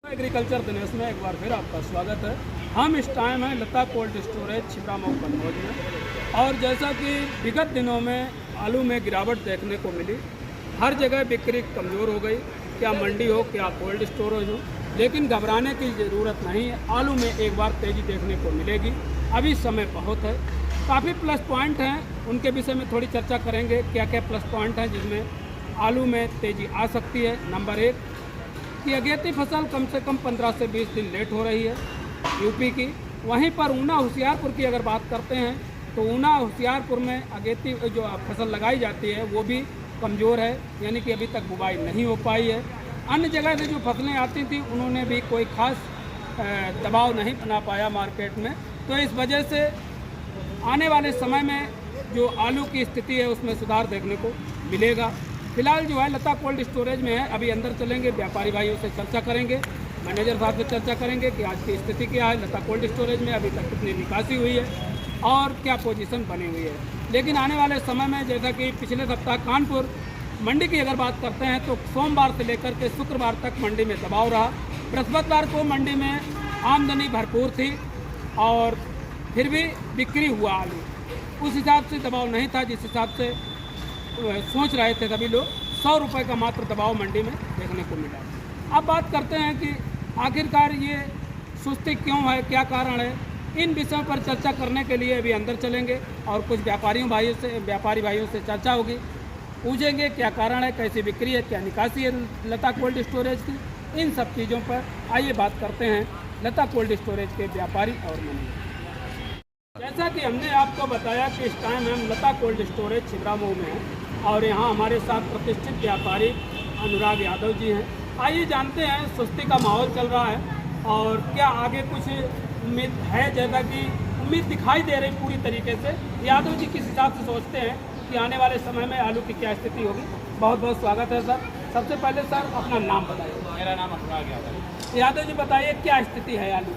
Agriculture Dinesh में एक बार फिर आपका स्वागत है। हम इस टाइम हैं लता कोल्ड स्टोरेज छिबरामऊ कन्नौज में। और जैसा कि विगत दिनों में आलू में गिरावट देखने को मिली, हर जगह बिक्री कमज़ोर हो गई, क्या मंडी हो क्या कोल्ड स्टोरेज हो, लेकिन घबराने की ज़रूरत नहीं है। आलू में एक बार तेज़ी देखने को मिलेगी, अभी समय बहुत है। काफ़ी प्लस पॉइंट हैं, उनके विषय में थोड़ी चर्चा करेंगे। क्या क्या प्लस पॉइंट हैं जिसमें आलू में तेज़ी आ सकती है। नंबर 1 कि अगेती फसल कम से कम 15 से 20 दिन लेट हो रही है यूपी की। वहीं पर ऊना होशियारपुर की अगर बात करते हैं तो ऊना होशियारपुर में अगेती जो फसल लगाई जाती है वो भी कमज़ोर है, यानी कि अभी तक बुवाई नहीं हो पाई है। अन्य जगह से जो फसलें आती थी उन्होंने भी कोई खास दबाव नहीं बना पाया मार्केट में। तो इस वजह से आने वाले समय में जो आलू की स्थिति है उसमें सुधार देखने को मिलेगा। फिलहाल जो है लता कोल्ड स्टोरेज में है, अभी अंदर चलेंगे, व्यापारी भाइयों से चर्चा करेंगे, मैनेजर साहब से चर्चा करेंगे कि आज की स्थिति क्या है, लता कोल्ड स्टोरेज में अभी तक कितनी निकासी हुई है और क्या पोजीशन बनी हुई है। लेकिन आने वाले समय में जैसा कि पिछले सप्ताह कानपुर मंडी की अगर बात करते हैं तो सोमवार से लेकर के शुक्रवार तक मंडी में दबाव रहा। बृहस्पतिवार को मंडी में आमदनी भरपूर थी और फिर भी बिक्री हुआ आलू, उस हिसाब से दबाव नहीं था जिस हिसाब से सोच रहे थे सभी लोग। 100 रुपये का मात्र दबाव मंडी में देखने को मिला। अब बात करते हैं कि आखिरकार ये सुस्ती क्यों है, क्या कारण है। इन विषयों पर चर्चा करने के लिए अभी अंदर चलेंगे और कुछ व्यापारी भाइयों से चर्चा होगी, पूछेंगे क्या कारण है, कैसी बिक्री है, क्या निकासी है लता कोल्ड स्टोरेज की। इन सब चीज़ों पर आइए बात करते हैं लता कोल्ड स्टोरेज के व्यापारी और मैनेजर। जैसा कि हमने आपको बताया कि इस टाइम हम लता कोल्ड स्टोरेज छिबरामऊ में हैं और यहाँ हमारे साथ प्रतिष्ठित व्यापारी अनुराग यादव जी हैं। आइए जानते हैं, सुस्ती का माहौल चल रहा है और क्या आगे कुछ उम्मीद है। जैसा कि उम्मीद दिखाई दे रही पूरी तरीके से, यादव जी किस हिसाब से सोचते हैं कि आने वाले समय में आलू की क्या स्थिति होगी। बहुत बहुत स्वागत है सर। सबसे पहले सर अपना नाम बताइए। मेरा नाम अनुराग यादव है। यादव जी बताइए क्या स्थिति है आलू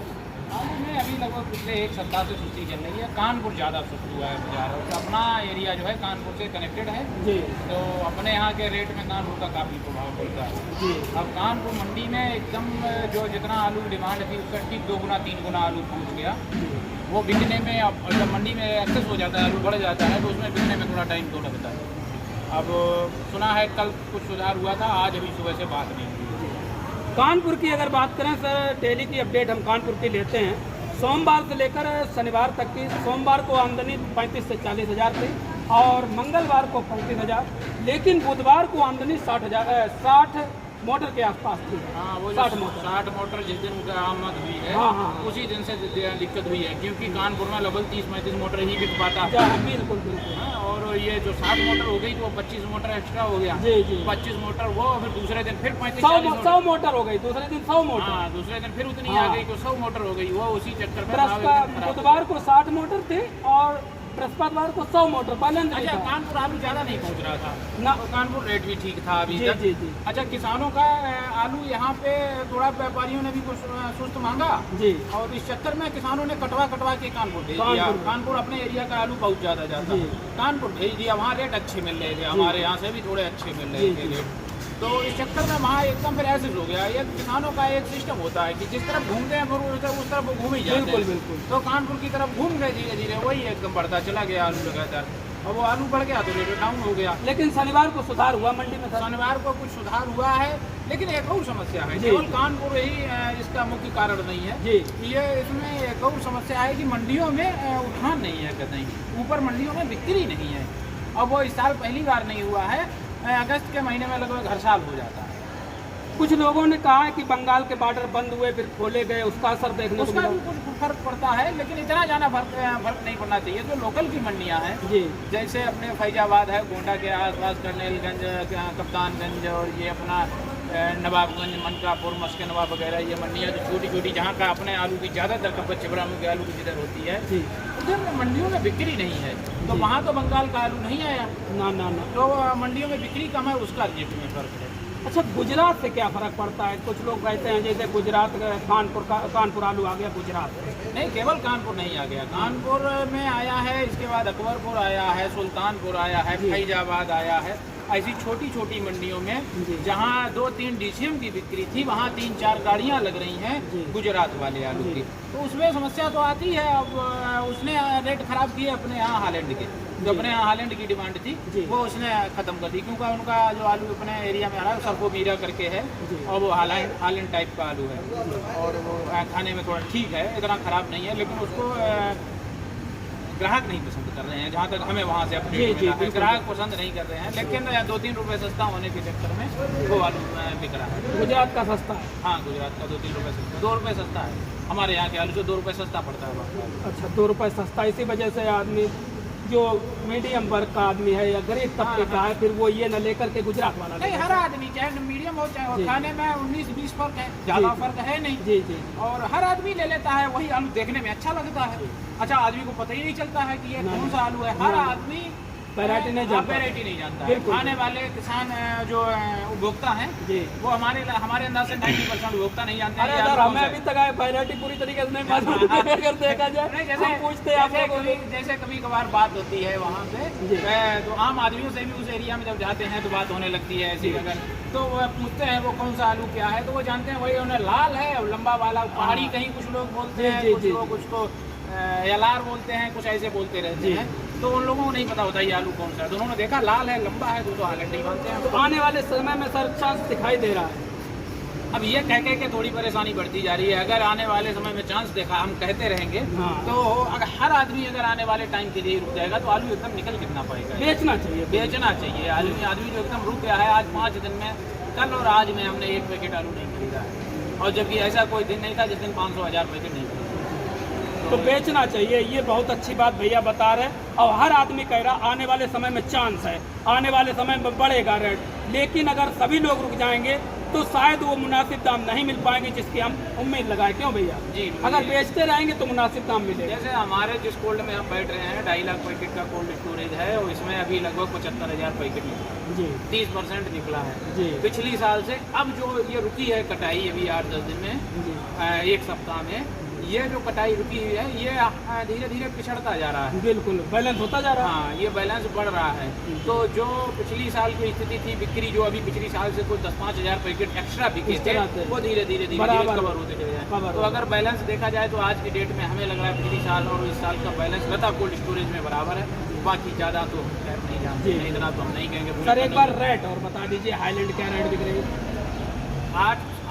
में अभी लगभग पिछले एक सप्ताह से सुस्ती चल रही है। कानपुर ज़्यादा सुस्त हुआ है बाजार, और अपना एरिया जो है कानपुर से कनेक्टेड है जी, तो अपने यहाँ के रेट में कानपुर का काफ़ी प्रभाव पड़ता है जी। अब कानपुर मंडी में एकदम जो जितना आलू डिमांड थी उसका ठीक 2 गुना 3 गुना आलू पहुँच गया। वो बिकने में अब जब मंडी में एक्सेस हो जाता है, आलू बढ़ जाता है तो उसमें बिकने में थोड़ा टाइम तो लगता है। अब सुना है कल कुछ सुधार हुआ था, आज अभी सुबह से बात नहीं हुई। कानपुर की अगर बात करें सर, डेली की अपडेट हम कानपुर की लेते हैं। सोमवार से लेकर शनिवार तक की, सोमवार को आमदनी 35 से 40 हज़ार थी और मंगलवार को 35 हज़ार, लेकिन बुधवार को आमदनी 60 मोटर के आसपास थी। हाँ, वो 60 मोटर जिस दिन का आमद हुई है, हाँ, उसी दिन से दिक्कत हुई है, क्योंकि कानपुर में लगभग 30-35 मोटर ही बिक पाता है। बिल्कुल बिल्कुल। हाँ, और ये जो 60 मोटर हो गई तो वो 25 मोटर एक्स्ट्रा हो गया। जी जी। 25 मोटर वो, फिर दूसरे दिन फिर 100 मोटर हो गई, दूसरे दिन 100 मोटर। हाँ, दूसरे दिन फिर उतनी हाँ। आ गई तो 100 मोटर हो गई। वो उसी चक्कर में बुधवार को 60 मोटर थे और बृहस्पतिवार को 100 मोटर बैलेंस। अच्छा, कानपुर आलू ज़्यादा नहीं पहुँच रहा था ना, तो कानपुर रेट भी ठीक था अभी तक। जी जी। अच्छा, किसानों का आलू यहाँ पे थोड़ा व्यापारियों ने भी कुछ सुस्त मांगा जी, और इस चक्कर में किसानों ने कटवा के कानपुर भेज दिया। कानपुर अपने एरिया का आलू बहुत ज़्यादा जाता है, कानपुर भेज दिया। वहाँ रेट अच्छे मिल रहे थे, हमारे यहाँ से भी थोड़े अच्छे मिल रहे थे रेट। तो इस चक्कर में वहाँ एकदम फिर ऐसे हो गया। ये किसानों का एक सिस्टम होता है कि जिस तरफ घूमते हैं उस तरफ वो घूम ही जाते हैं। बिल्कुल। तो कानपुर की तरफ घूम गए धीरे धीरे, वही एकदम बढ़ता चला गया आलू लगातार, और वो आलू बढ़ गया तो रेट डाउन हो गया। लेकिन शनिवार को सुधार हुआ मंडी में। शनिवार को कुछ सुधार हुआ है, लेकिन एक और समस्या है। केवल कानपुर ही इसका मुख्य कारण नहीं है जी। ये इसमें एक और समस्या है कि मंडियों में उठान नहीं है कहीं, ऊपर मंडियों में बिक्री नहीं है। अब वो इस साल पहली बार नहीं हुआ है, अगस्त के महीने में लगभग हर साल हो जाता है। कुछ लोगों ने कहा है कि बंगाल के बॉर्डर बंद हुए फिर खोले गए, उसका असर देखने को उसका मिला। भी कुछ फर्क पड़ता है, लेकिन इतना ज़्यादा फर्क नहीं पड़ना चाहिए। जो लोकल की मंडियाँ हैं जी, जैसे अपने फैजाबाद है, गोंडा के आसपास कर्नेलगंज, कप्तानगंज और ये अपना नवाबगंज, मनकापुर, मस्के नवाब वगैरह, ये मंडियाँ जो छोटी छोटी जहाँ का अपने आलू की ज़्यादातर खपत छिबरामऊ के आलू की जिधर होती है, उधर मंडियों में बिक्री नहीं है। तो वहाँ तो बंगाल का आलू नहीं आया ना। तो मंडियों में बिक्री कम है, उसका रेट में फर्क है। अच्छा, गुजरात से क्या फ़र्क पड़ता है? कुछ लोग कहते हैं जैसे गुजरात कानपुर आलू आ गया गुजरात। नहीं, केवल कानपुर नहीं आ गया, कानपुर में आया है, इसके बाद अकबरपुर आया है, सुल्तानपुर आया है, फैजाबाद आया है, ऐसी छोटी छोटी मंडियों जी। में जहाँ 2-3 DCM की बिक्री थी, वहाँ 3-4 गाड़ियाँ लग रही जी। हैं गुजरात वाले आलू जी। की। तो उसमें समस्या तो आती है। अब उसने रेट खराब किए अपने यहाँ हालैंड के, जो अपने यहाँ हालैंड की डिमांड थी जी। वो उसने ख़त्म कर दी, क्योंकि उनका जो आलू अपने एरिया में आ रहा है सरको मीरा करके है जी। और वो हालैंड टाइप का आलू है और वो खाने में थोड़ा ठीक है, इतना ख़राब नहीं है, लेकिन उसको ग्राहक नहीं पसंद कर रहे हैं, जहाँ तक हमें वहाँ से जी, अपडेट जी, मिला है। बिल्कुल। ग्राहक पसंद नहीं कर रहे हैं, लेकिन 2-3 रुपये सस्ता होने के चक्कर में वो आलू बिक रहा है। गुजरात का सस्ता है। हाँ, गुजरात का 2-3 रुपये सस्ता, 2 रुपये सस्ता है। हमारे यहाँ के आलू से 2 रुपये सस्ता पड़ता है वहाँ। अच्छा, 2 रुपये सस्ता, इसी वजह से आदमी जो मीडियम वर्ग का आदमी है या गरीब तबके का है, फिर वो ये न लेकर के गुजरात वाला नहीं, हर आदमी चाहे मीडियम हो चाहे जी। खाने में 19-20 फर्क है, ज़्यादा जी। फर्क है नहीं। जी जी और हर आदमी ले लेता है वही आलू, देखने में अच्छा लगता है। अच्छा, आदमी को पता ही नहीं चलता है कि ये नहीं। कौन सा आलू है। हर नहीं। आदमी वैरायटी नहीं जानता। वैरायटी नहीं जानता है। बिल्कुल। खाने वाले किसान जो उपभोक्ता हैं जी। वो हमारे अंदाज से 90% उपभोक्ता नहीं जानते हैं अरे ये आलू सर, कौन हमें सा अभी है। तक आए वैरायटी पूरी तरीके से नहीं मालूम है। अगर देखा जाए नहीं, हम पूछते हैं आप लोगों को। जैसे कभी कभार बात होती है वहाँ पे जी। तो आम आदमियों से भी उस एरिया में जब जाते हैं तो बात होने लगती है ऐसी। अगर तो वो पूछते हैं वो कौन सा आलू क्या है, तो वो जानते हैं वही उन्हें लाल है और लंबा वाला पहाड़ी, कहीं कुछ लोग बोलते जी, हैं, जी, कुछ जी, लोग उसको एलार बोलते हैं, कुछ ऐसे बोलते रहते जी। हैं। तो उन लोगों को नहीं पता होता ये आलू कौन सा है। तो उन्होंने देखा लाल है लंबा है तो हालैंड ही मानते हैं। तो आने वाले समय में सर चांस दिखाई दे रहा है। अब ये कह के थोड़ी परेशानी बढ़ती जा रही है। अगर आने वाले समय में चांस देखा, हम कहते रहेंगे हाँ। तो अगर हर आदमी अगर आने वाले टाइम के लिए रुक जाएगा तो आलू एकदम निकल कितना पाएगा। बेचना चाहिए। बेचना चाहिए। आदमी जो एकदम रुक गया है, आज 5 दिन में, कल और आज में हमने 1 पैकेट आलू नहीं खरीदा है, और जबकि ऐसा कोई दिन नहीं था जिस दिन 500-1000 पैकेट नहीं खरीदा। तो बेचना चाहिए, ये बहुत अच्छी बात भैया बता रहे हैं। और हर आदमी कह रहा आने वाले समय में चांस है, आने वाले समय में बढ़ेगा रेट, लेकिन अगर सभी लोग रुक जाएंगे तो शायद वो मुनासिब दाम नहीं मिल पाएंगे जिसकी हम उम्मीद लगाए। क्यों भैया? जी। अगर बेचते रहेंगे तो मुनासिब दाम मिलेगा। जैसे हमारे जिस कोल्ड में हम बैठ रहे हैं 2.5 लाख पैकेट का कोल्ड स्टोरेज है और इसमें अभी लगभग 75,000 पैकेट निकला, जी 30% निकला है जी पिछली साल से। अब जो ये रुकी है कटाई अभी 8-10 दिन में, जी 1 सप्ताह में, ये जो कटाई रुकी हुई है ये धीरे धीरे पिछड़ता जा रहा है। बिल्कुल बैलेंस होता जा रहा है। हाँ, ये बैलेंस बढ़ रहा है। तो जो पिछली साल की स्थिति थी बिक्री, जो अभी पिछली साल से कुछ 10-5 हज़ार पैकेट एक्स्ट्रा बिके थे, वो धीरे धीरे बराबर कवर होते चले जाए। कवर तो अगर बैलेंस देखा जाए तो आज की डेट में हमें लग रहा है पिछली साल और इस साल का बैलेंस लता कोल्ड स्टोरेज में बराबर है। बाकी ज़्यादा तो खैर नहीं जानते जी। हैं, इतना तो हम नहीं कहेंगे। सर एक बार रेट और बता दीजिए, हाईलैंड क्या रेट बिक रही है?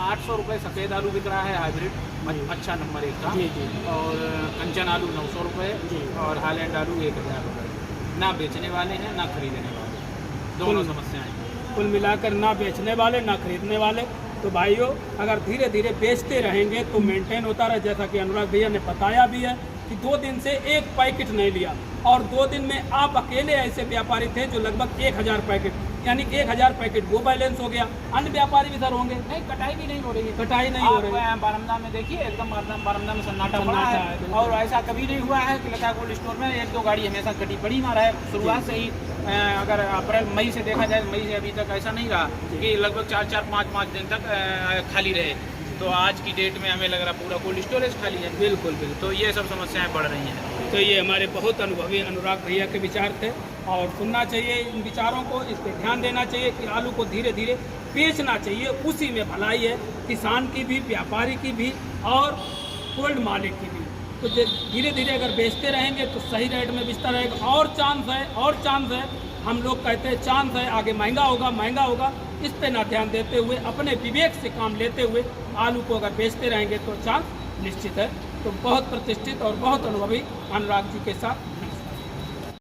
800 रुपये सफ़ेद आलू बिक रहा है हाइब्रिड, जी। अच्छा नंबर 1 का। जी जी और कंचन आलू 900 रुपये जी। और हालैंड आलू 1000 रुपये। ना बेचने वाले हैं ना खरीदने वाले, दोनों समस्याएं हैं। कुल मिलाकर ना बेचने वाले ना खरीदने वाले। तो भाइयों, अगर धीरे धीरे बेचते रहेंगे तो मेंटेन होता रहे। जैसा कि अनुराग भैया ने बताया भी है कि 2 दिन से 1 पैकेट नहीं लिया, और 2 दिन में आप अकेले ऐसे व्यापारी थे जो लगभग 1000 पैकेट, यानी 1000 पैकेट वो बैलेंस हो गया। अन्य व्यापारी भी सर होंगे। नहीं, कटाई भी नहीं हो रही है। कटाई नहीं हो रही है। आप बारामदा में देखिए, एकदम बारामदा में सन्नाटा पड़ा सन्नाटा है, है। बिल्कुल। और ऐसा कभी नहीं हुआ है कि लता कोल्ड स्टोर में 1-2 गाड़ी हमेशा कटी पड़ी ना रहे। शुरुआत से ही अगर अप्रैल मई से देखा जाए, मई से अभी तक ऐसा नहीं रहा कि लगभग 4-4, 5-5 दिन तक खाली रहे। तो आज की डेट में हमें लग रहा पूरा कोल्ड स्टोरेज खाली है। बिल्कुल बिल्कुल। तो ये सब समस्याएं बढ़ रही हैं। तो ये हमारे बहुत अनुभवी अनुराग भैया के विचार थे, और सुनना चाहिए इन विचारों को, इस पर ध्यान देना चाहिए कि आलू को धीरे धीरे बेचना चाहिए। उसी में भलाई है, किसान की भी, व्यापारी की भी और कोल्ड मालिक की भी। तो धीरे धीरे अगर बेचते रहेंगे तो सही रेट में बेचता रहेगा। और चांस है, हम लोग कहते हैं चांस है, आगे महंगा होगा। इस पे ना ध्यान देते हुए, अपने विवेक से काम लेते हुए आलू को अगर बेचते रहेंगे तो चांस निश्चित है। तो बहुत प्रतिष्ठित और बहुत अनुभवी अनुराग जी के साथ